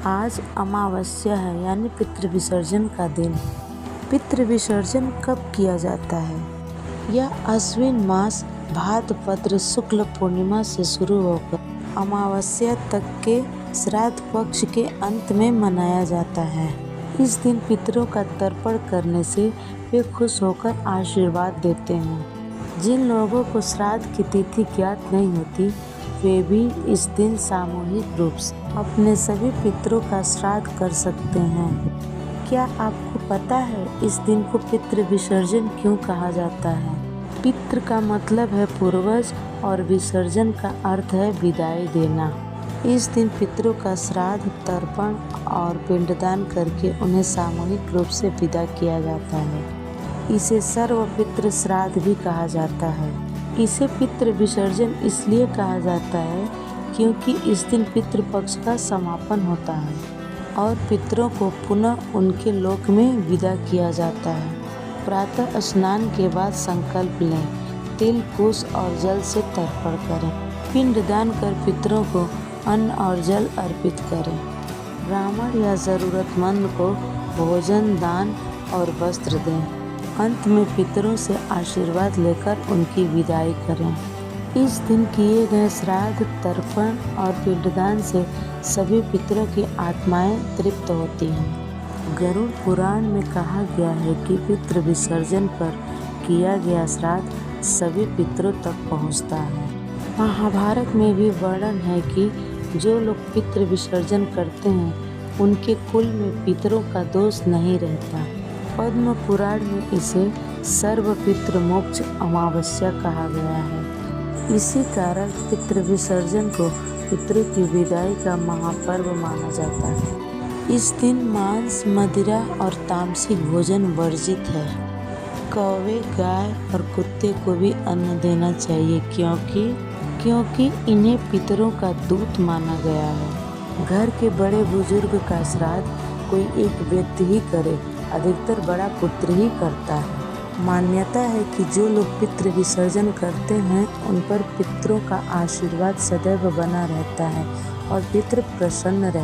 आज अमावस्या है यानी पितृ विसर्जन का दिन। पितृ विसर्जन कब किया जाता है? यह आश्विन मास भाद्रपद शुक्ल पूर्णिमा से शुरू होकर अमावस्या तक के श्राद्ध पक्ष के अंत में मनाया जाता है। इस दिन पितरों का तर्पण करने से वे खुश होकर आशीर्वाद देते हैं। जिन लोगों को श्राद्ध की तिथि ज्ञात नहीं होती वे भी इस दिन सामूहिक रूप से अपने सभी पितरों का श्राद्ध कर सकते हैं। क्या आपको पता है इस दिन को पितृ विसर्जन क्यों कहा जाता है? पितृ का मतलब है पूर्वज और विसर्जन का अर्थ है विदाई देना। इस दिन पितरों का श्राद्ध, तर्पण और पिंडदान करके उन्हें सामूहिक रूप से विदा किया जाता है। इसे सर्वपितृ श्राद्ध भी कहा जाता है। इसे पितृ विसर्जन इसलिए कहा जाता है क्योंकि इस दिन पितृपक्ष का समापन होता है और पितरों को पुनः उनके लोक में विदा किया जाता है। प्रातः स्नान के बाद संकल्प लें, तिल, कुश और जल से तर्पण करें। पिंडदान कर पितरों को अन्न और जल अर्पित करें। ब्राह्मण या ज़रूरतमंद को भोजन, दान और वस्त्र दें। अंत में पितरों से आशीर्वाद लेकर उनकी विदाई करें। इस दिन किए गए श्राद्ध, तर्पण और पिंडदान से सभी पितरों की आत्माएं तृप्त होती हैं। गरुड़ पुराण में कहा गया है कि पितृ विसर्जन पर किया गया श्राद्ध सभी पितरों तक पहुंचता है। महाभारत में भी वर्णन है कि जो लोग पितृ विसर्जन करते हैं उनके कुल में पितरों का दोष नहीं रहता। पद्म पुराण में इसे सर्वपितृ मोक्ष अमावस्या कहा गया है। इसी कारण पितृ विसर्जन को पितरों की विदाई का महापर्व माना जाता है। इस दिन मांस, मदिरा और तामसिक भोजन वर्जित है। कौवे, गाय और कुत्ते को भी अन्न देना चाहिए क्योंकि इन्हें पितरों का दूत माना गया है। घर के बड़े बुजुर्ग का श्राद्ध कोई एक व्यक्ति ही करे, अधिकतर बड़ा पुत्र ही करता है। मान्यता है कि जो लोग पितृ विसर्जन करते हैं उन पर पितरों का आशीर्वाद सदैव बना रहता है और पितृ प्रसन्न रहते हैं।